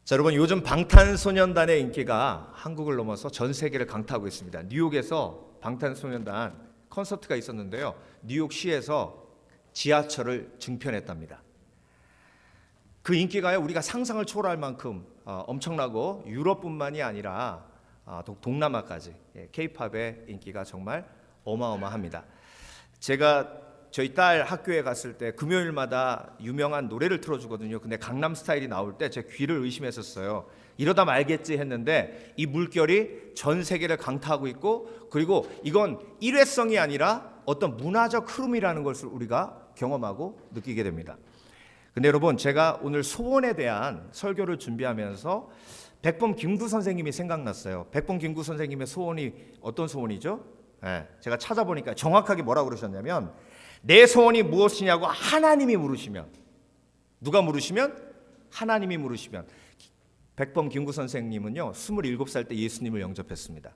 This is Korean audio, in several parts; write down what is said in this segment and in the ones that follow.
자, 여러분, 요즘 방탄소년단의 인기가 한국을 넘어서 전 세계를 강타하고 있습니다. 뉴욕에서 방탄소년단 콘서트가 있었는데요. 뉴욕시에서 지하철을 증편했답니다. 그 인기가요, 우리가 상상을 초월할 만큼 엄청나고 유럽뿐만이 아니라 동남아까지 K-팝의 인기가 정말 어마어마합니다. 제가 저희 딸 학교에 갔을 때 금요일마다 유명한 노래를 틀어주거든요. 근데 강남스타일이 나올 때 제 귀를 의심했었어요. 이러다 말겠지 했는데 이 물결이 전 세계를 강타하고 있고, 그리고 이건 일회성이 아니라 어떤 문화적 흐름이라는 것을 우리가 경험하고 느끼게 됩니다. 근데 여러분, 제가 오늘 소원에 대한 설교를 준비하면서 백범 김구 선생님이 생각났어요. 백범 김구 선생님의 소원이 어떤 소원이죠? 제가 찾아보니까 정확하게 뭐라고 그러셨냐면, 내 소원이 무엇이냐고 하나님이 물으시면, 누가 물으시면? 하나님이 물으시면. 백범 김구 선생님은요 27살 때 예수님을 영접했습니다.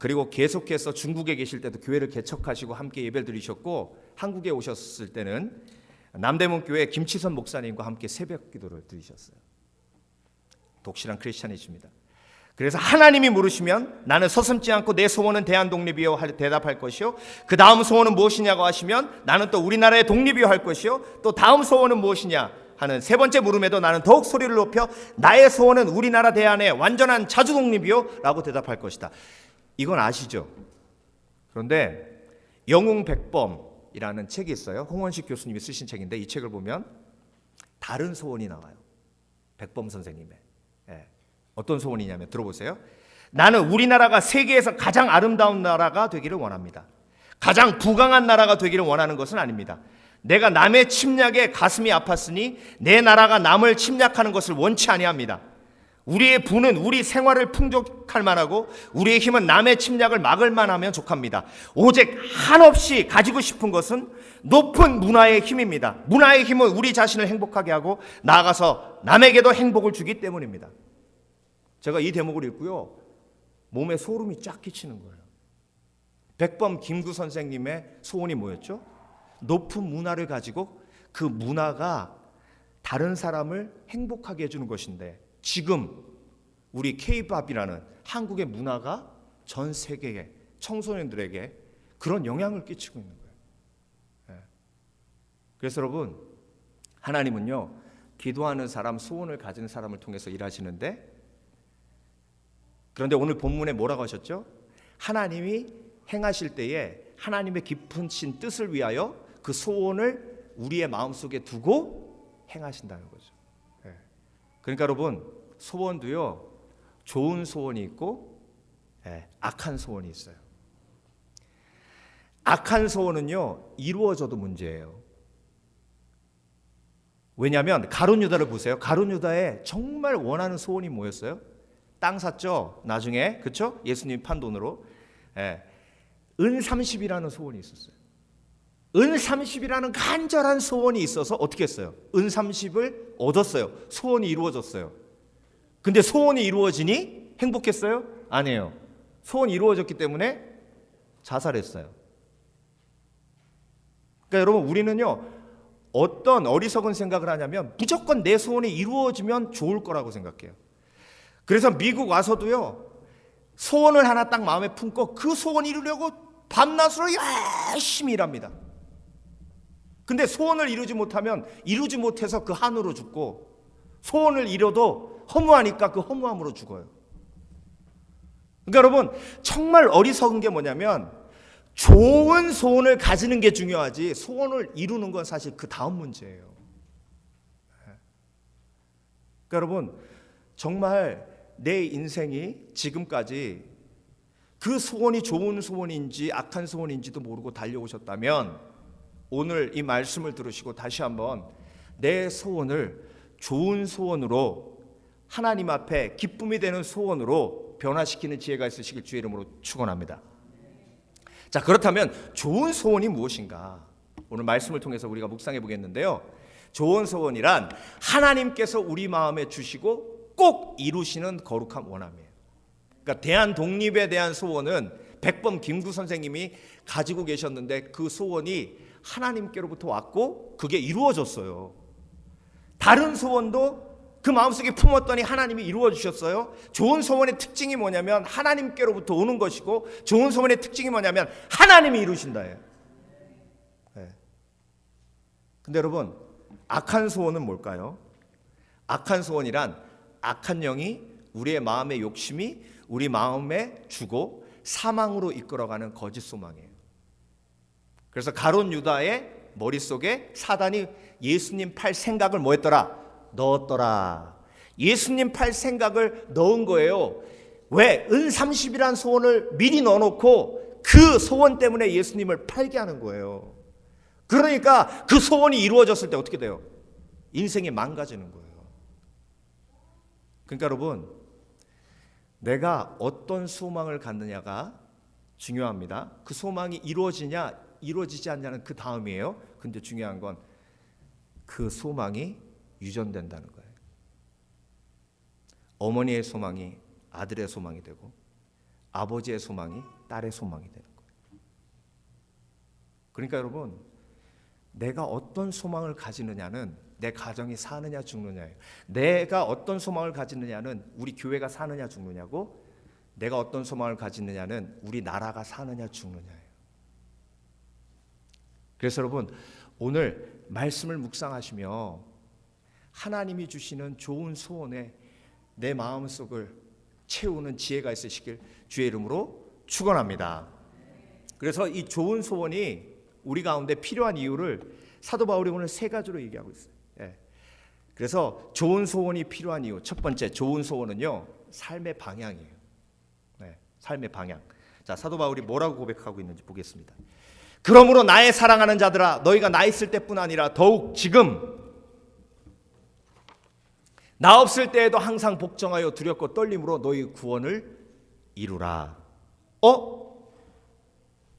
그리고 계속해서 중국에 계실 때도 교회를 개척하시고 함께 예배를 드리셨고, 한국에 오셨을 때는 남대문 교회 김치선 목사님과 함께 새벽 기도를 드리셨어요. 독실한 크리스찬이십니다. 그래서 하나님이 물으시면 나는 서슴지 않고 내 소원은 대한독립이요 대답할 것이요, 그 다음 소원은 무엇이냐고 하시면 나는 또 우리나라의 독립이요 할 것이요, 또 다음 소원은 무엇이냐 하는 세 번째 물음에도 나는 더욱 소리를 높여 나의 소원은 우리나라 대한의 완전한 자주독립이요 라고 대답할 것이다. 이건 아시죠? 그런데 영웅백범이라는 책이 있어요. 홍원식 교수님이 쓰신 책인데, 이 책을 보면 다른 소원이 나와요. 백범 선생님의. 어떤 소원이냐면 들어보세요. 나는 우리나라가 세계에서 가장 아름다운 나라가 되기를 원합니다. 가장 부강한 나라가 되기를 원하는 것은 아닙니다. 내가 남의 침략에 가슴이 아팠으니 내 나라가 남을 침략하는 것을 원치 아니합니다. 우리의 부는 우리 생활을 풍족할 만하고 우리의 힘은 남의 침략을 막을 만하면 족합니다. 오직 한없이 가지고 싶은 것은 높은 문화의 힘입니다. 문화의 힘은 우리 자신을 행복하게 하고 나아가서 남에게도 행복을 주기 때문입니다. 제가 이 대목을 읽고요, 몸에 소름이 쫙 끼치는 거예요. 백범 김구 선생님의 소원이 뭐였죠? 높은 문화를 가지고 그 문화가 다른 사람을 행복하게 해주는 것인데, 지금 우리 K-팝이라는 한국의 문화가 전 세계의 청소년들에게 그런 영향을 끼치고 있는 거예요. 그래서 여러분, 하나님은요 기도하는 사람, 소원을 가진 사람을 통해서 일하시는데, 그런데 오늘 본문에 뭐라고 하셨죠? 하나님이 행하실 때에 하나님의 깊으신 뜻을 위하여 그 소원을 우리의 마음속에 두고 행하신다는 거죠. 그러니까 여러분, 소원도요 좋은 소원이 있고 악한 소원이 있어요. 악한 소원은요 이루어져도 문제예요. 왜냐하면 가룟 유다를 보세요. 가룟 유다의 정말 원하는 소원이 뭐였어요? 땅 샀죠 나중에, 그렇죠? 예수님 판 돈으로. 은 30이라는 소원이 있었어요. 은 30이라는 간절한 소원이 있어서 어떻게 했어요? 은 30을 얻었어요. 소원이 이루어졌어요. 근데 소원이 이루어지니 행복했어요? 아니에요. 소원이 이루어졌기 때문에 자살했어요. 그러니까 여러분, 우리는요 어떤 어리석은 생각을 하냐면 무조건 내 소원이 이루어지면 좋을 거라고 생각해요. 그래서 미국 와서도요 소원을 하나 딱 마음에 품고 그 소원 이루려고 밤낮으로 열심히 일합니다. 근데 소원을 이루지 못하면 이루지 못해서 그 한으로 죽고, 소원을 이뤄도 허무하니까 그 허무함으로 죽어요. 그러니까 여러분, 정말 어리석은 게 뭐냐면 좋은 소원을 가지는 게 중요하지 소원을 이루는 건 사실 그 다음 문제예요. 그러니까 여러분, 정말 내 인생이 지금까지 그 소원이 좋은 소원인지 악한 소원인지도 모르고 달려오셨다면, 오늘 이 말씀을 들으시고 다시 한번 내 소원을 좋은 소원으로, 하나님 앞에 기쁨이 되는 소원으로 변화시키는 지혜가 있으시길 주의 이름으로 축원합니다. 자, 그렇다면 좋은 소원이 무엇인가? 오늘 말씀을 통해서 우리가 묵상해 보겠는데요, 좋은 소원이란 하나님께서 우리 마음에 주시고 꼭 이루시는 거룩한 원함이에요. 그러니까 대한 독립에 대한 소원은 백범 김구 선생님이 가지고 계셨는데 그 소원이 하나님께로부터 왔고 그게 이루어졌어요. 다른 소원도 그 마음속에 품었더니 하나님이 이루어 주셨어요. 좋은 소원의 특징이 뭐냐면 하나님께로부터 오는 것이고, 좋은 소원의 특징이 뭐냐면 하나님이 이루신다예요. 네. 근데 여러분, 악한 소원은 뭘까요? 악한 소원이란 악한 영이 우리의 마음의 욕심이 우리 마음에 주고 사망으로 이끌어가는 거짓 소망이에요. 그래서 가룟 유다의 머릿속에 사단이 예수님 팔 생각을 뭐 했더라? 넣었더라. 예수님 팔 생각을 넣은 거예요. 왜? 은 30이란 소원을 미리 넣어놓고 그 소원 때문에 예수님을 팔게 하는 거예요. 그러니까 그 소원이 이루어졌을 때 어떻게 돼요? 인생이 망가지는 거예요. 그러니까 여러분, 내가 어떤 소망을 갖느냐가 중요합니다. 그 소망이 이루어지냐 이루어지지 않냐는 그 다음이에요. 근데 중요한 건 그 소망이 유전된다는 거예요. 어머니의 소망이 아들의 소망이 되고, 아버지의 소망이 딸의 소망이 되는 거예요. 그러니까 여러분, 내가 어떤 소망을 가지느냐는 내 가정이 사느냐 죽느냐예요. 내가 어떤 소망을 가지느냐는 우리 교회가 사느냐 죽느냐고, 내가 어떤 소망을 가지느냐는 우리 나라가 사느냐 죽느냐예요. 그래서 여러분, 오늘 말씀을 묵상하시며 하나님이 주시는 좋은 소원에 내 마음속을 채우는 지혜가 있으시길 주의 이름으로 축원합니다. 그래서 이 좋은 소원이 우리 가운데 필요한 이유를 사도 바울이 오늘 세 가지로 얘기하고 있어요. 그래서 좋은 소원이 필요한 이유, 첫 번째, 좋은 소원은요, 삶의 방향이에요. 삶의 방향. 자, 사도 바울이 뭐라고 고백하고 있는지 보겠습니다. 그러므로 나의 사랑하는 자들아, 너희가 나 있을 때뿐 아니라 더욱 지금 나 없을 때에도 항상 복종하여 두렵고 떨림으로 너희 구원을 이루라.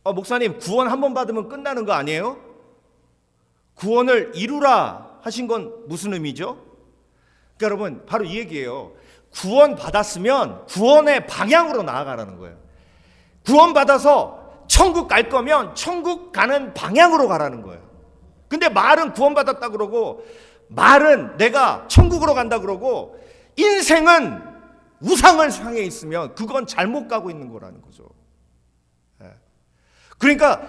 목사님, 구원 한 번 받으면 끝나는 거 아니에요? 구원을 이루라 하신 건 무슨 의미죠? 그러니까 여러분, 바로 이 얘기예요. 구원 받았으면 구원의 방향으로 나아가라는 거예요. 구원 받아서 천국 갈 거면 천국 가는 방향으로 가라는 거예요. 근데 말은 구원 받았다 그러고, 말은 내가 천국으로 간다 그러고, 인생은 우상을 향해 있으면 그건 잘못 가고 있는 거라는 거죠. 그러니까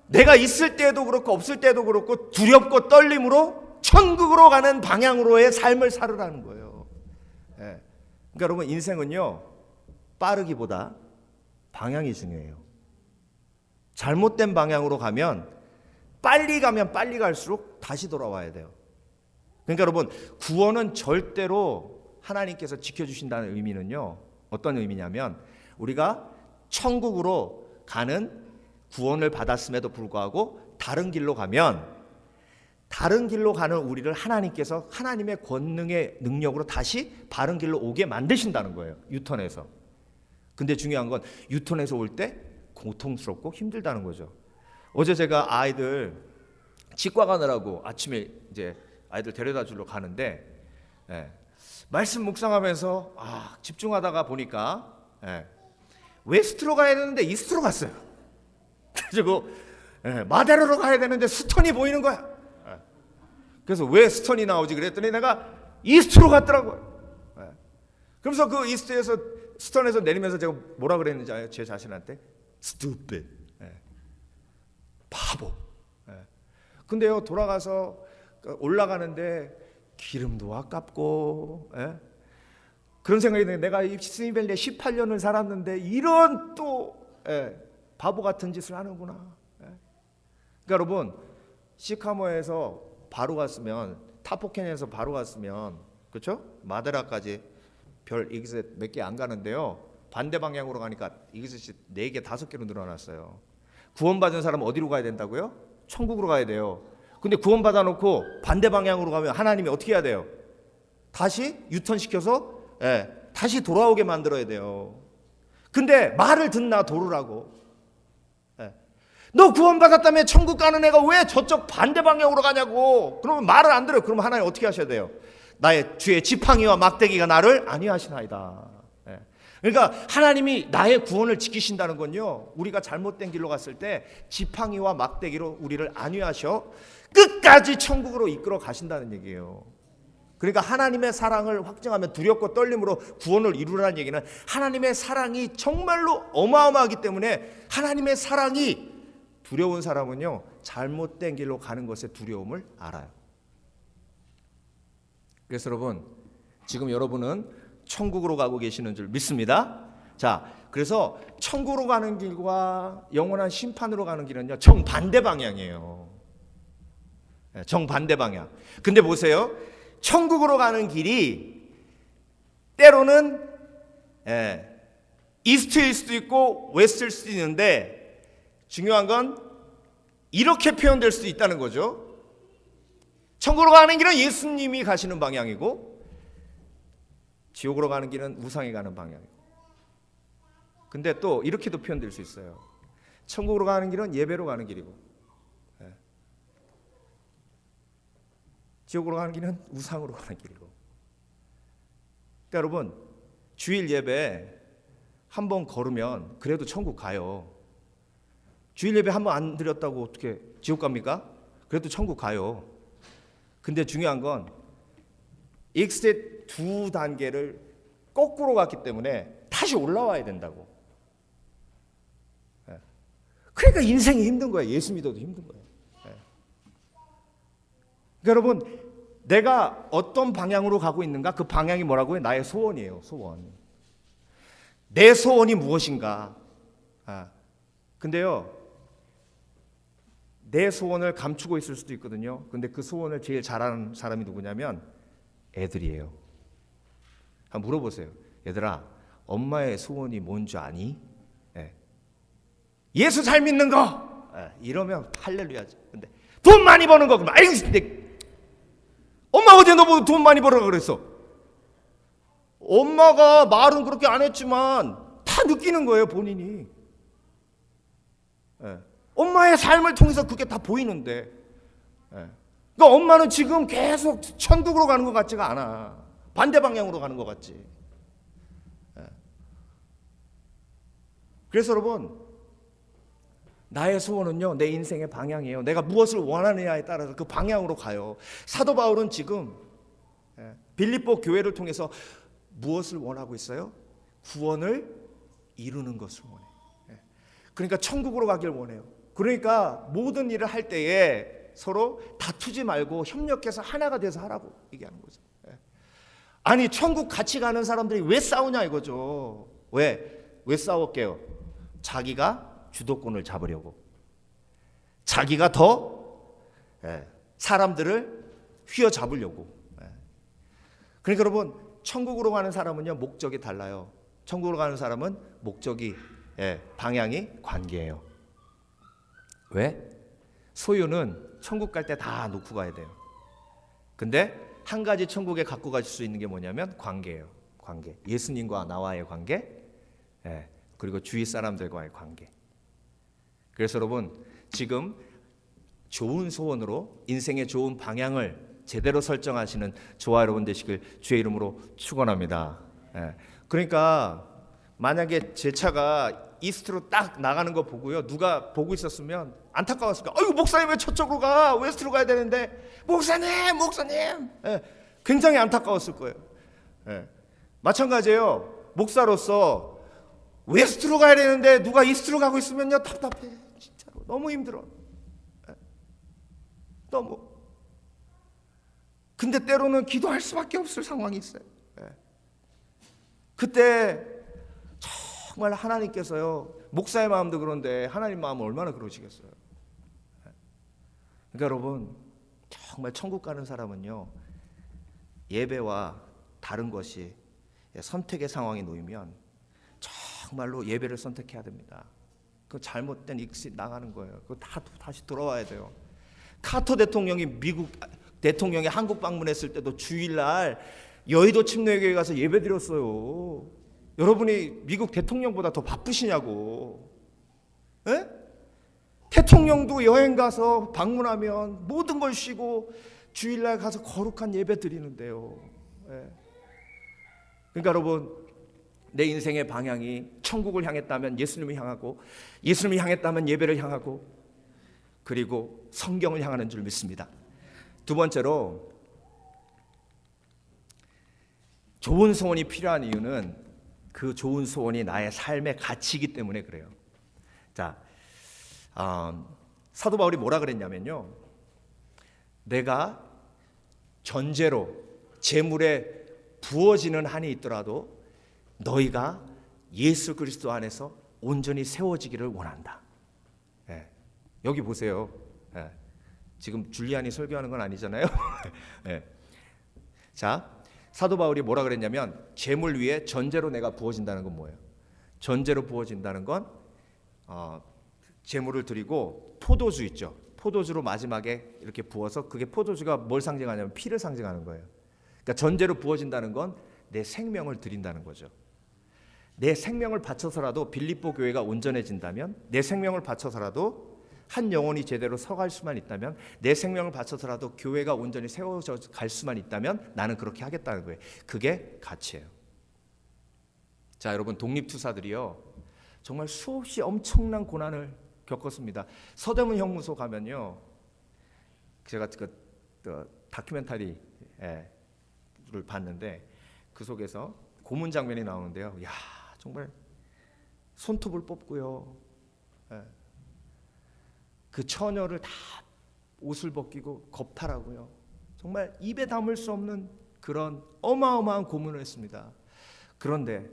내가 있을 때도 그렇고 없을 때도 그렇고 두렵고 떨림으로 천국으로 가는 방향으로의 삶을 살으라는 거예요. 그러니까 여러분, 인생은요, 빠르기보다 방향이 중요해요. 잘못된 방향으로 가면 빨리 갈수록 다시 돌아와야 돼요. 그러니까 여러분, 구원은 절대로 하나님께서 지켜주신다는 의미는요, 어떤 의미냐면 우리가 천국으로 가는 구원을 받았음에도 불구하고 다른 길로 가면, 다른 길로 가는 우리를 하나님께서 하나님의 권능의 능력으로 다시 바른 길로 오게 만드신다는 거예요. 유턴해서. 근데 중요한 건 유턴해서 올 때 고통스럽고 힘들다는 거죠. 어제 제가 아이들 치과 가느라고 아침에 이제 아이들 데려다 주러 가는데, 말씀 묵상하면서 집중하다가 보니까 웨스트로 가야 되는데 이스트로 갔어요. 그리고 마데로로 가야 되는데 스턴이 보이는 거야. 그래서 왜 스턴이 나오지 그랬더니 내가 이스트로 갔더라고요. 그래서 그 이스트에서, 스턴에서 내리면서 제가 뭐라 그랬는지 아요? 제 자신한테 stupid, 바보. 근데요, 돌아가서 올라가는데 기름도 아깝고, 그런 생각이 드는, 내가 이 스미밸리에 18년을 살았는데 이런 또 바보 같은 짓을 하는구나. 그러니까 여러분, 시카모에서 바로 갔으면, 타포켄에서 바로 갔으면, 그렇죠? 마데라까지 별 이그셋 몇 개 안 가는데요, 반대 방향으로 가니까 이그셋이 4개, 5개로 늘어났어요. 구원받은 사람은 어디로 가야 된다고요? 천국으로 가야 돼요. 근데 구원받아 놓고 반대 방향으로 가면 하나님이 어떻게 해야 돼요? 다시 유턴시켜서 다시 돌아오게 만들어야 돼요. 근데 말을 듣나 도르라고. 너 구원받았다며 천국 가는 애가 왜 저쪽 반대 방향으로 가냐고. 그러면 말을 안 들어요. 그러면 하나님 어떻게 하셔야 돼요? 나의 주의 지팡이와 막대기가 나를 안위하시나이다. 그러니까 하나님이 나의 구원을 지키신다는 건요, 우리가 잘못된 길로 갔을 때 지팡이와 막대기로 우리를 안위하셔 끝까지 천국으로 이끌어 가신다는 얘기예요. 그러니까 하나님의 사랑을 확증하면 두렵고 떨림으로 구원을 이루라는 얘기는 하나님의 사랑이 정말로 어마어마하기 때문에 하나님의 사랑이 두려운 사람은요, 잘못된 길로 가는 것의 두려움을 알아요. 그래서 여러분, 지금 여러분은 천국으로 가고 계시는 줄 믿습니다. 자, 그래서 천국으로 가는 길과 영원한 심판으로 가는 길은요, 정반대 방향이에요. 정반대 방향. 근데 보세요, 천국으로 가는 길이 때로는 이스트일 수도 있고 웨스트일 수도 있는데, 중요한 건 이렇게 표현될 수도 있다는 거죠. 천국으로 가는 길은 예수님이 가시는 방향이고, 지옥으로 가는 길은 우상이 가는 방향이고. 근데 또 이렇게도 표현될 수 있어요. 천국으로 가는 길은 예배로 가는 길이고, 지옥으로 가는 길은 우상으로 가는 길이고. 그러니까 여러분, 주일 예배 한 번 걸으면 그래도 천국 가요. 주일 예배 한 번 안 드렸다고 어떻게 지옥 갑니까? 그래도 천국 가요. 근데 중요한 건 익스의 두 단계를 거꾸로 갔기 때문에 다시 올라와야 된다고. 그러니까 인생이 힘든 거예요. 예수 믿어도 힘든 거예요. 그러니까 여러분, 내가 어떤 방향으로 가고 있는가, 그 방향이 뭐라고요? 나의 소원이에요. 소원. 내 소원이 무엇인가. 근데요, 내 소원을 감추고 있을 수도 있거든요. 근데 그 소원을 제일 잘하는 사람이 누구냐면 애들이에요. 한번 물어보세요. 얘들아, 엄마의 소원이 뭔지 아니? 예수 잘 믿는 거. 이러면 할렐루야지. 근데 돈 많이 버는 거. 그러면 아이고, 엄마 어제 너 돈 많이 벌으라고 그랬어. 엄마가 말은 그렇게 안 했지만 다 느끼는 거예요, 본인이. 엄마의 삶을 통해서 그게 다 보이는데, 그러니까 엄마는 지금 계속 천국으로 가는 것 같지가 않아. 반대 방향으로 가는 것 같지. 그래서 여러분, 나의 소원은요, 내 인생의 방향이에요. 내가 무엇을 원하느냐에 따라서 그 방향으로 가요. 사도 바울은 지금 빌립보 교회를 통해서 무엇을 원하고 있어요? 구원을 이루는 것을 원해요. 그러니까 천국으로 가길 원해요. 그러니까 모든 일을 할 때에 서로 다투지 말고 협력해서 하나가 돼서 하라고 얘기하는 거죠. 아니, 천국 같이 가는 사람들이 왜 싸우냐 이거죠. 왜 싸웠게요? 자기가 주도권을 잡으려고, 자기가 더 사람들을 휘어잡으려고. 그러니까 여러분, 천국으로 가는 사람은요, 목적이 달라요. 천국으로 가는 사람은 목적이, 방향이 관계예요. 왜? 소유는 천국 갈 때 다 놓고 가야 돼요. 근데 한 가지 천국에 갖고 가실 수 있는 게 뭐냐면 관계예요. 관계. 예수님과 나와의 관계, 그리고 주위 사람들과의 관계. 그래서 여러분, 지금 좋은 소원으로 인생의 좋은 방향을 제대로 설정하시는 저와 여러분 되시길 주의 이름으로 축원합니다. 그러니까 만약에 제 차가 이스트로 딱 나가는 거 보고요, 누가 보고 있었으면 안타까웠을 거예요. 아이고, 목사님 왜 저쪽으로 가? 웨스트로 가야 되는데. 목사님. 굉장히 안타까웠을 거예요. 마찬가지예요. 목사로서 웨스트로 가야 되는데 누가 이스트로 가고 있으면요, 답답해. 진짜로 너무 힘들어. 너무. 근데 때로는 기도할 수밖에 없을 상황이 있어요. 그때 정말 하나님께서요, 목사의 마음도 그런데 하나님 마음은 얼마나 그러시겠어요. 그러니까 여러분, 정말 천국 가는 사람은요, 예배와 다른 것이 선택의 상황에 놓이면 정말로 예배를 선택해야 됩니다. 그 잘못된 익시 나가는 거예요. 그거 다시 돌아와야 돼요. 카터 대통령이 미국 대통령이 한국 방문했을 때도 주일날 여의도 침례교회 가서 예배 드렸어요. 여러분이 미국 대통령보다 더 바쁘시냐고. 대통령도 여행 가서 방문하면 모든 걸 쉬고 주일날 가서 거룩한 예배 드리는데요. 그러니까 여러분, 내 인생의 방향이 천국을 향했다면 예수님을 향하고, 예수님을 향했다면 예배를 향하고, 그리고 성경을 향하는 줄 믿습니다. 두 번째로, 좋은 소원이 필요한 이유는 그 좋은 소원이 나의 삶의 가치이기 때문에 그래요. 자, 사도 바울이 뭐라 그랬냐면요, 내가 전제로 재물에 부어지는 한이 있더라도 너희가 예수 그리스도 안에서 온전히 세워지기를 원한다. 예, 여기 보세요. 예, 지금 줄리안이 설교하는 건 아니잖아요. 예. 자, 사도 바울이 뭐라 그랬냐면 재물 위에 전제로 내가 부어진다는 건 뭐예요? 전제로 부어진다는 건 재물을 드리고 포도주 있죠. 포도주로 마지막에 이렇게 부어서, 그게 포도주가 뭘 상징하냐면 피를 상징하는 거예요. 그러니까 전제로 부어진다는 건 내 생명을 드린다는 거죠. 내 생명을 바쳐서라도 빌립보 교회가 온전해진다면, 내 생명을 바쳐서라도 한 영혼이 제대로 서갈 수만 있다면, 내 생명을 바쳐서라도 교회가 온전히 세워져 갈 수만 있다면 나는 그렇게 하겠다는 거예요. 그게 가치예요. 자, 여러분, 독립투사들이요 정말 수없이 엄청난 고난을 겪었습니다. 서대문 형무소 가면요, 제가 그 다큐멘터리를 봤는데 그 속에서 고문 장면이 나오는데요. 야, 정말 손톱을 뽑고요, 그 처녀를 다 옷을 벗기고 겁탈하고요, 정말 입에 담을 수 없는 그런 어마어마한 고문을 했습니다. 그런데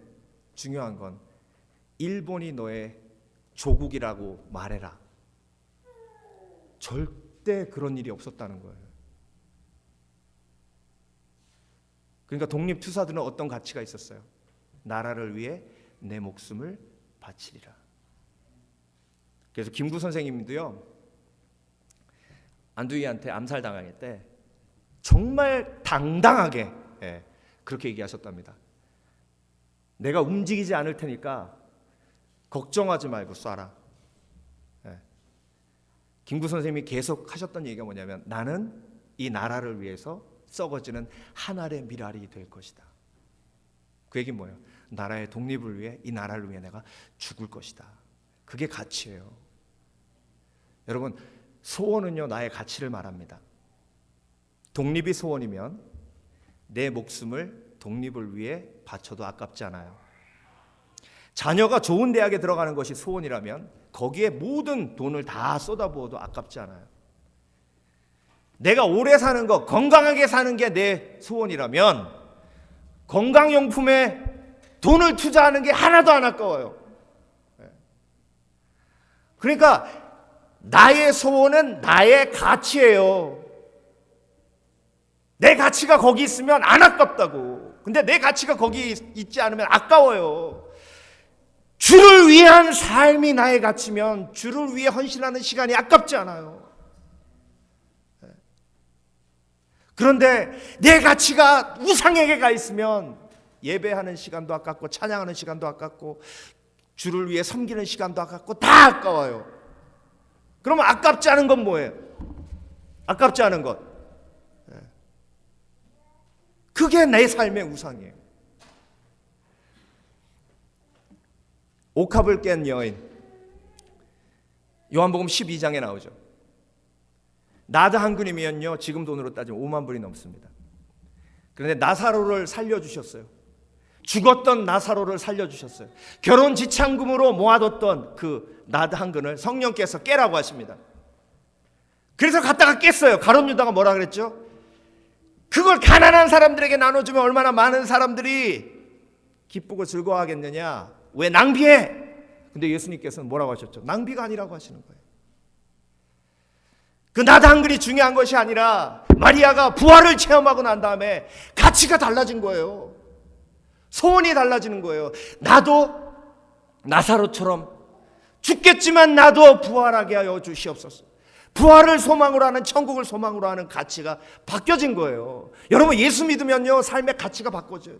중요한 건 일본이 너의 조국이라고 말해라. 절대 그런 일이 없었다는 거예요. 그러니까 독립투사들은 어떤 가치가 있었어요? 나라를 위해 내 목숨을 바치리라. 그래서 김구 선생님도요, 안두희한테 암살당할 때 정말 당당하게 그렇게 얘기하셨답니다. 내가 움직이지 않을 테니까 걱정하지 말고 쏴라. 김구 선생님이 계속 하셨던 얘기가 뭐냐면, 나는 이 나라를 위해서 썩어지는 한 알의 밀알이 될 것이다. 그 얘기는 뭐예요? 나라의 독립을 위해, 이 나라를 위해 내가 죽을 것이다. 그게 가치예요. 여러분, 소원은요 나의 가치를 말합니다. 독립이 소원이면 내 목숨을 독립을 위해 바쳐도 아깝지 않아요. 자녀가 좋은 대학에 들어가는 것이 소원이라면 거기에 모든 돈을 다 쏟아부어도 아깝지 않아요. 내가 오래 사는 거, 건강하게 사는 게 내 소원이라면 건강용품에 돈을 투자하는 게 하나도 안 아까워요. 그러니까 나의 소원은 나의 가치예요. 내 가치가 거기 있으면 안 아깝다고. 근데 내 가치가 거기 있지 않으면 아까워요. 주를 위한 삶이 나의 가치면 주를 위해 헌신하는 시간이 아깝지 않아요. 그런데 내 가치가 우상에게 가 있으면 예배하는 시간도 아깝고 찬양하는 시간도 아깝고 주를 위해 섬기는 시간도 아깝고 다 아까워요. 그러면 아깝지 않은 건 뭐예요? 아깝지 않은 것, 그게 내 삶의 우상이에요. 옥합을 깬 여인, 요한복음 12장에 나오죠. 나드 한 근이면요 지금 돈으로 따지면 5만 불이 넘습니다. 그런데 나사로를 살려주셨어요. 죽었던 나사로를 살려주셨어요. 결혼 지참금으로 모아뒀던 그 나드 한 근을 성령께서 깨라고 하십니다. 그래서 갖다가 깼어요. 가룟 유다가 뭐라 그랬죠? 그걸 가난한 사람들에게 나눠주면 얼마나 많은 사람들이 기쁘고 즐거워하겠느냐. 왜 낭비해? 근데 예수님께서는 뭐라고 하셨죠? 낭비가 아니라고 하시는 거예요. 그 나드 한 근이 중요한 것이 아니라 마리아가 부활을 체험하고 난 다음에 가치가 달라진 거예요. 소원이 달라지는 거예요. 나도 나사로처럼 죽겠지만 나도 부활하게 하여 주시옵소서. 부활을 소망으로 하는, 천국을 소망으로 하는 가치가 바뀌어진 거예요. 여러분, 예수 믿으면요 삶의 가치가 바꿔져요.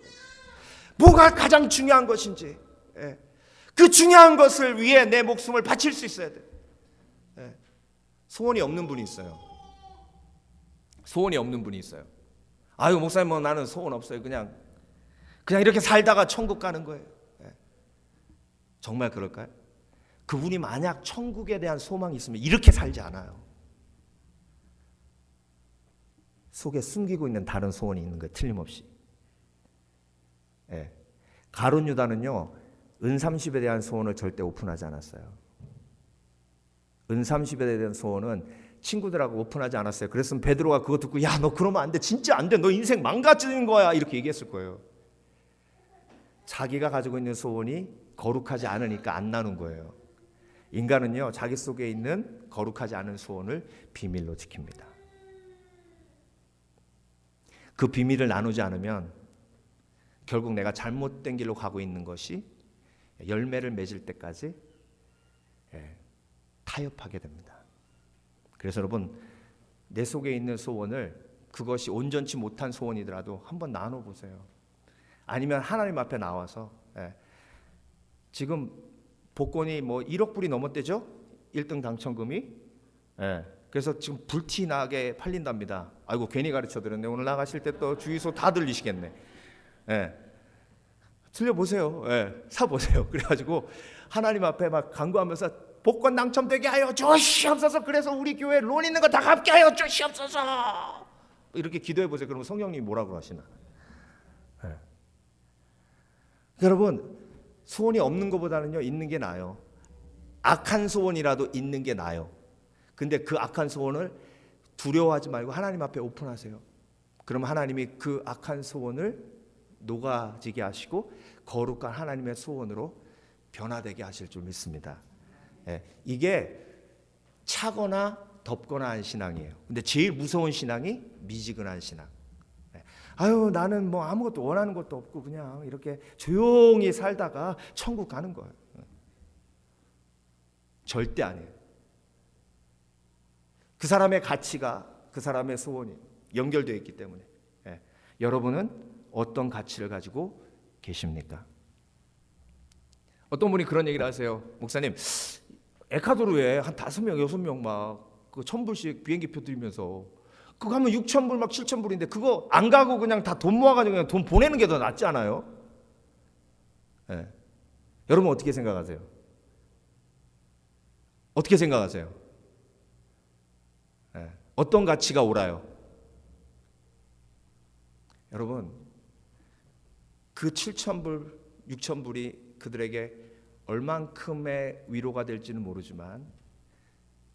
뭐가 가장 중요한 것인지, 그 중요한 것을 위해 내 목숨을 바칠 수 있어야 돼요. 소원이 없는 분이 있어요. 소원이 없는 분이 있어요. 아유, 목사님, 뭐 나는 소원 없어요. 그냥 이렇게 살다가 천국 가는 거예요. 정말 그럴까요? 그분이 만약 천국에 대한 소망이 있으면 이렇게 살지 않아요. 속에 숨기고 있는 다른 소원이 있는 거예요. 틀림없이. 예. 가룟 유다는요, 은 30에 대한 소원을 절대 오픈하지 않았어요. 은 30에 대한 소원은 친구들하고 오픈하지 않았어요. 그랬으면 베드로가 그거 듣고 야, 너 그러면 안 돼. 진짜 안 돼. 너 인생 망가지는 거야. 이렇게 얘기했을 거예요. 자기가 가지고 있는 소원이 거룩하지 않으니까 안 나눈 거예요. 인간은요, 자기 속에 있는 거룩하지 않은 소원을 비밀로 지킵니다. 그 비밀을 나누지 않으면 결국 내가 잘못된 길로 가고 있는 것이 열매를 맺을 때까지 타협하게 됩니다. 그래서 여러분, 내 속에 있는 소원을 그것이 온전치 못한 소원이더라도 한번 나눠보세요. 아니면 하나님 앞에 나와서 지금 복권이 뭐 1억 불이 넘었대죠? 1등 당첨금이. 그래서 지금 불티나게 팔린답니다. 아이고 괜히 가르쳐드렸네. 오늘 나가실 때 또 주유소 다 들리시겠네. 들려보세요. 사보세요. 그래가지고 하나님 앞에 막 간구하면서 복권 당첨되게 하여 주시옵소서. 그래서 우리 교회 론 있는 거 다 갚게 하여 주시옵소서. 이렇게 기도해 보세요. 그러면 성령님이 뭐라고 하시나? 여러분, 소원이 없는 것보다는요, 있는 게 나아요. 악한 소원이라도 있는 게 나아요. 근데 그 악한 소원을 두려워하지 말고 하나님 앞에 오픈하세요. 그럼 하나님이 그 악한 소원을 녹아지게 하시고 거룩한 하나님의 소원으로 변화되게 하실 줄 믿습니다. 이게 차거나 덥거나 한 신앙이에요. 근데 제일 무서운 신앙이 미지근한 신앙. 아유, 나는 뭐 아무것도 원하는 것도 없고 그냥 이렇게 조용히 살다가 천국 가는 거예요. 절대 아니에요. 그 사람의 가치가 그 사람의 소원이 연결되어 있기 때문에 여러분은 어떤 가치를 가지고 계십니까? 어떤 분이 그런 얘기를 하세요. 목사님, 에콰도르에 한 5명, 6명 막 그 1,000불씩 비행기표 들면서 그거 하면 6,000불 막 7,000불인데 그거 안 가고 그냥 다 돈 모아가지고 그냥 돈 보내는 게 더 낫지 않아요? 여러분 어떻게 생각하세요? 어떻게 생각하세요? 어떤 가치가 옳아요? 여러분, 그 7,000불, 6,000불이 그들에게 얼만큼의 위로가 될지는 모르지만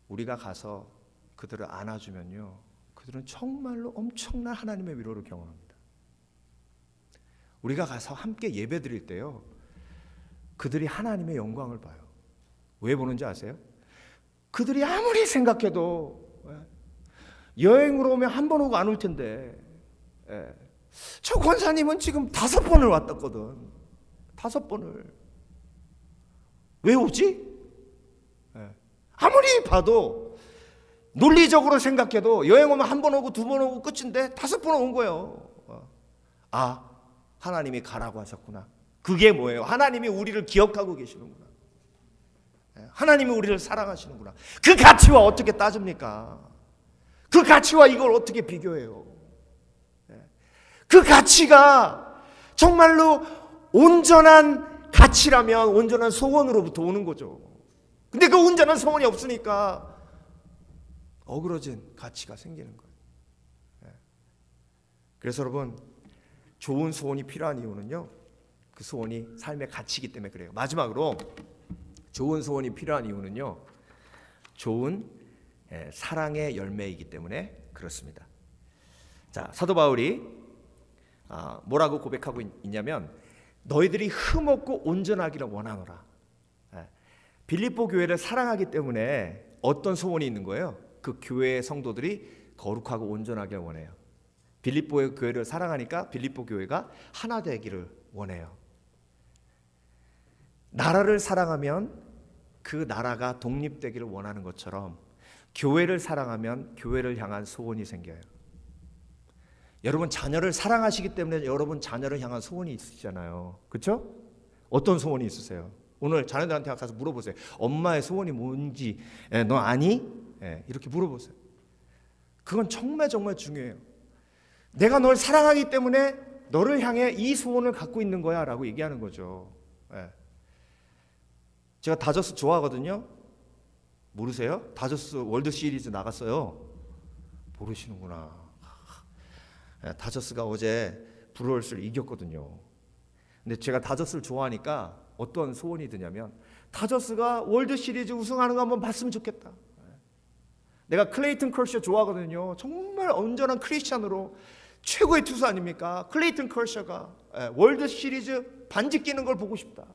우리가 가서 그들을 안아주면요, 그들은 정말로 엄청난 하나님의 위로를 경험합니다. 우리가 가서 함께 예배 드릴 때요, 그들이 하나님의 영광을 봐요. 왜 보는지 아세요? 그들이 아무리 생각해도 여행으로 오면 한 번 오고 안 올 텐데 저 권사님은 지금 5번을 왔었거든. 5번을. 왜 오지? 아무리 봐도 논리적으로 생각해도 여행 오면 한 번 오고 2번 오고 끝인데 5번 온 거예요. 아, 하나님이 가라고 하셨구나. 그게 뭐예요? 하나님이 우리를 기억하고 계시는구나. 하나님이 우리를 사랑하시는구나. 그 가치와 어떻게 따집니까? 그 가치와 이걸 어떻게 비교해요? 그 가치가 정말로 온전한 가치라면 온전한 소원으로부터 오는 거죠. 근데 그 온전한 소원이 없으니까 어그러진 가치가 생기는 거예요. 그래서 여러분, 좋은 소원이 필요한 이유는요, 그 소원이 삶의 가치이기 때문에 그래요. 마지막으로 좋은 소원이 필요한 이유는요, 좋은 사랑의 열매이기 때문에 그렇습니다. 자, 사도 바울이 뭐라고 고백하고 있냐면, 너희들이 흠없고 온전하기를 원하노라. 빌립보 교회를 사랑하기 때문에 어떤 소원이 있는 거예요? 그 교회의 성도들이 거룩하고 온전하게 원해요. 빌립보의 교회를 사랑하니까 빌립보 교회가 하나 되기를 원해요. 나라를 사랑하면 그 나라가 독립되기를 원하는 것처럼 교회를 사랑하면 교회를 향한 소원이 생겨요. 여러분 자녀를 사랑하시기 때문에 여러분 자녀를 향한 소원이 있으시잖아요. 그렇죠? 어떤 소원이 있으세요? 오늘 자녀들한테 가서 물어보세요. 엄마의 소원이 뭔지 너 아니? 이렇게 물어보세요. 그건 정말 정말 중요해요. 내가 널 사랑하기 때문에 너를 향해 이 소원을 갖고 있는 거야 라고 얘기하는 거죠. 제가 다저스 좋아하거든요. 모르세요? 다저스 월드 시리즈 나갔어요. 모르시는구나. 다저스가 어제 브루얼스를 이겼거든요. 근데 제가 다저스를 좋아하니까 어떤 소원이 드냐면 다저스가 월드 시리즈 우승하는 거 한번 봤으면 좋겠다. 내가 클레이튼 커쇼 좋아하거든요. 정말 온전한 크리스찬으로 최고의 투수 아닙니까? 클레이튼 커쇼가 월드 시리즈 반지 끼는 걸 보고 싶다.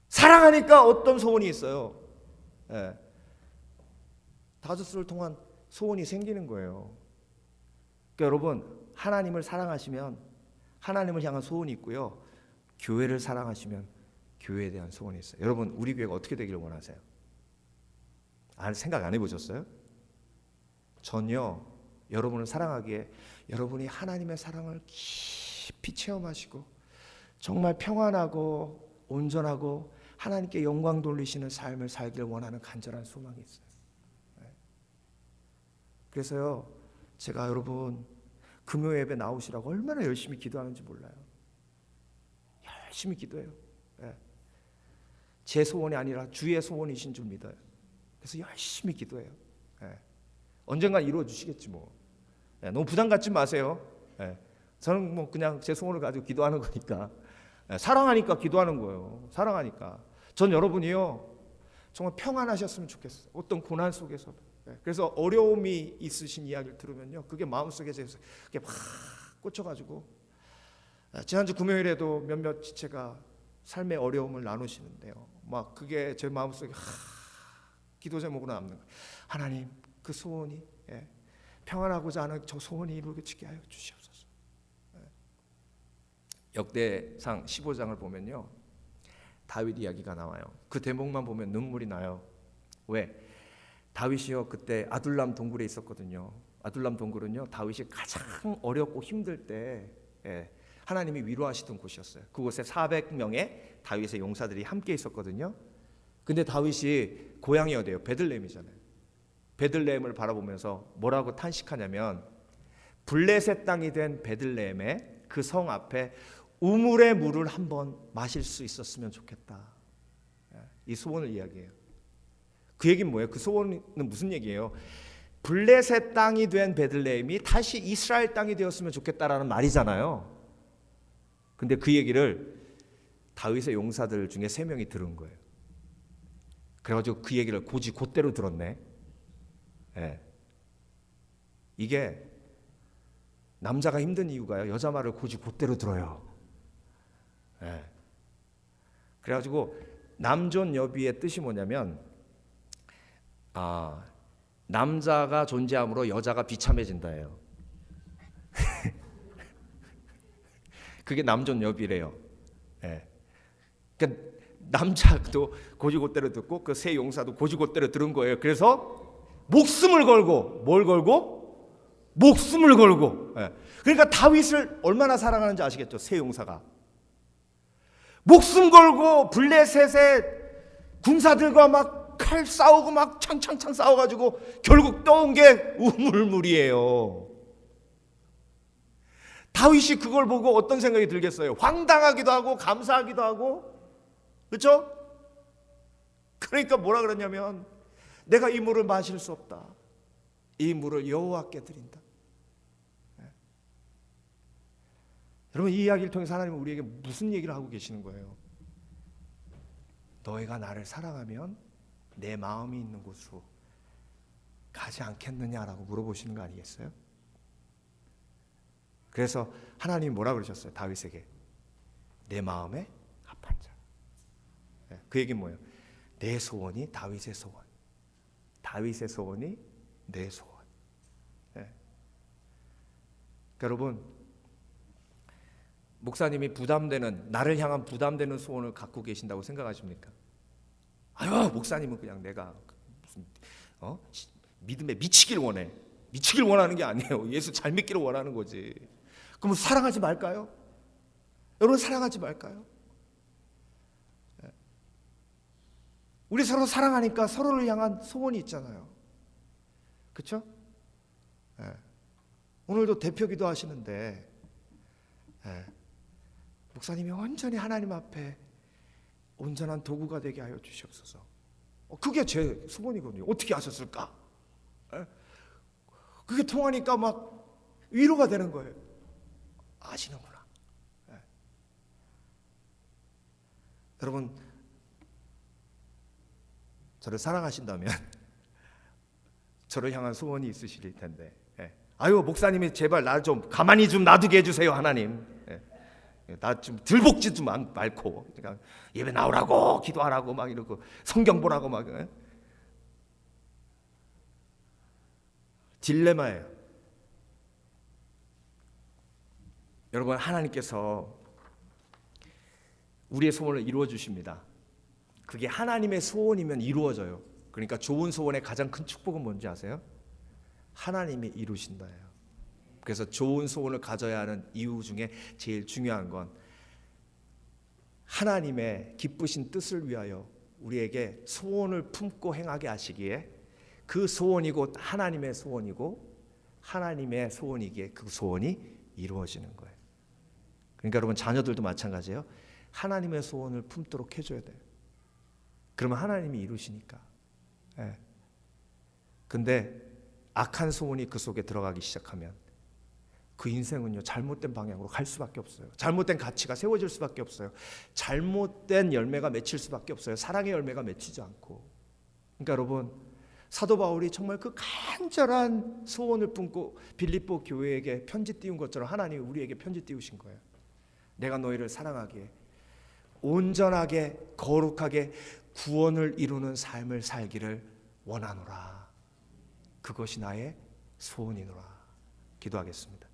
사랑하니까 어떤 소원이 있어요. 다저스를 통한 소원이 생기는 거예요. 그러니까 여러분, 하나님을 사랑하시면 하나님을 향한 소원이 있고요. 교회를 사랑하시면 교회에 대한 소원이 있어요. 여러분, 우리 교회가 어떻게 되기를 원하세요? 생각 안 해보셨어요? 전요. 여러분을 사랑하기에 여러분이 하나님의 사랑을 깊이 체험하시고 정말 평안하고 온전하고 하나님께 영광 돌리시는 삶을 살기를 원하는 간절한 소망이 있어요. 그래서요, 제가 여러분 금요 예배 나오시라고 얼마나 열심히 기도하는지 몰라요. 열심히 기도해요. 제 소원이 아니라 주의 소원이신 줄 믿어요. 그래서 열심히 기도해요. 언젠간 이루어 주시겠지 뭐. 너무 부담 갖지 마세요. 저는 뭐 그냥 제 소원을 가지고 기도하는 거니까. 사랑하니까 기도하는 거예요. 사랑하니까. 전 여러분이요 정말 평안하셨으면 좋겠어요. 어떤 고난 속에서도. 그래서 어려움이 있으신 이야기를 들으면요, 그게 마음속에 그게 막 꽂혀가지고, 지난주 금요일에도 몇몇 지체가 삶의 어려움을 나누시는데요, 막 그게 제 마음속에 기도 제목으로 남는 거예요. 하나님, 그 소원이 평안하고자 하는 저 소원이 이루어지게 하여 주시옵소서. 역대상 15장을 보면요, 다윗 이야기가 나와요. 그 대목만 보면 눈물이 나요. 왜? 다윗이요 그때 아둘람 동굴에 있었거든요. 아둘람 동굴은요 다윗이 가장 어렵고 힘들 때 하나님이 위로하시던 곳이었어요. 그곳에 400명의 다윗의 용사들이 함께 있었거든요. 근데 다윗이 고향이 어디예요? 베들레헴이잖아요. 베들레헴을 바라보면서 뭐라고 탄식하냐면, 블레셋 땅이 된 베들레헴의 그 성 앞에 우물의 물을 한번 마실 수 있었으면 좋겠다. 이 소원을 이야기해요. 그 얘기는 뭐예요? 그 소원은 무슨 얘기예요? 블레셋 땅이 된 베들레헴이 다시 이스라엘 땅이 되었으면 좋겠다라는 말이잖아요. 근데 그 얘기를 다윗의 용사들 중에 3명이 들은 거예요. 그래가지고 그 얘기를 곧대로 들었네. 이게 남자가 힘든 이유가요, 여자 말을 곧대로 들어요. 그래가지고 남존여비의 뜻이 뭐냐면, 남자가 존재함으로 여자가 비참해진다예요. 그게 남존여비래요. 그러니까 남자도 곧대로 듣고 그 세 용사도 곧대로 들은 거예요. 그래서 목숨을 걸고, 뭘 걸고? 목숨을 걸고. 그러니까 다윗을 얼마나 사랑하는지 아시겠죠? 세 용사가 목숨 걸고 블레셋의 군사들과 막 칼 싸우고 막 창창창 싸워가지고 결국 떠온 게 우물물이에요. 다윗이 그걸 보고 어떤 생각이 들겠어요? 황당하기도 하고 감사하기도 하고, 그렇죠? 그러니까 뭐라 그러냐면, 내가 이 물을 마실 수 없다. 이 물을 여호와께 드린다. 여러분, 이 이야기를 통해서 하나님은 우리에게 무슨 얘기를 하고 계시는 거예요? 너희가 나를 사랑하면 내 마음이 있는 곳으로 가지 않겠느냐라고 물어보시는 거 아니겠어요? 그래서 하나님이 뭐라 그러셨어요? 다윗에게 내 마음에 합한 자. 그 얘기는 뭐예요? 내 소원이 다윗의 소원, 다윗의 소원이 내 소원. 그러니까 여러분, 목사님이 나를 향한 부담되는 소원을 갖고 계신다고 생각하십니까? 아유, 목사님은 그냥 내가 무슨 믿음에 미치길 원하는 게 아니에요. 예수 잘 믿기를 원하는 거지. 그럼 사랑하지 말까요? 여러분, 사랑하지 말까요? 우리 서로 사랑하니까 서로를 향한 소원이 있잖아요. 그렇죠? 오늘도 대표 기도하시는데 목사님이 온전히 하나님 앞에 온전한 도구가 되게 하여 주시옵소서. 그게 제 소원이거든요. 어떻게 하셨을까? 그게 통하니까 막 위로가 되는 거예요. 아시는구나. 여러분, 저를 사랑하신다면 저를 향한 소원이 있으실 텐데, 아유 목사님이 제발 나 좀 가만히 좀 놔두게 해주세요 하나님. 나 좀 들볶지 좀 말고, 그러니까 예배 나오라고 기도하라고 막 이러고 성경 보라고 막. 딜레마예요. 여러분, 하나님께서 우리의 소원을 이루어 주십니다. 그게 하나님의 소원이면 이루어져요. 그러니까 좋은 소원의 가장 큰 축복은 뭔지 아세요? 하나님이 이루신다예요. 그래서 좋은 소원을 가져야 하는 이유 중에 제일 중요한 건 하나님의 기쁘신 뜻을 위하여 우리에게 소원을 품고 행하게 하시기에 그 소원이 곧 하나님의 소원이고 하나님의 소원이기에 그 소원이 이루어지는 거예요. 그러니까 여러분, 자녀들도 마찬가지예요. 하나님의 소원을 품도록 해줘야 돼요. 그러면 하나님이 이루시니까. 근데 악한 소원이 그 속에 들어가기 시작하면 그 인생은요, 잘못된 방향으로 갈 수밖에 없어요. 잘못된 가치가 세워질 수밖에 없어요. 잘못된 열매가 맺힐 수밖에 없어요. 사랑의 열매가 맺히지 않고. 그러니까 여러분, 사도 바울이 정말 그 간절한 소원을 품고 빌립보 교회에게 편지 띄운 것처럼 하나님이 우리에게 편지 띄우신 거예요. 내가 너희를 사랑하기에 온전하게 거룩하게 구원을 이루는 삶을 살기를 원하노라. 그것이 나의 소원이노라. 기도하겠습니다.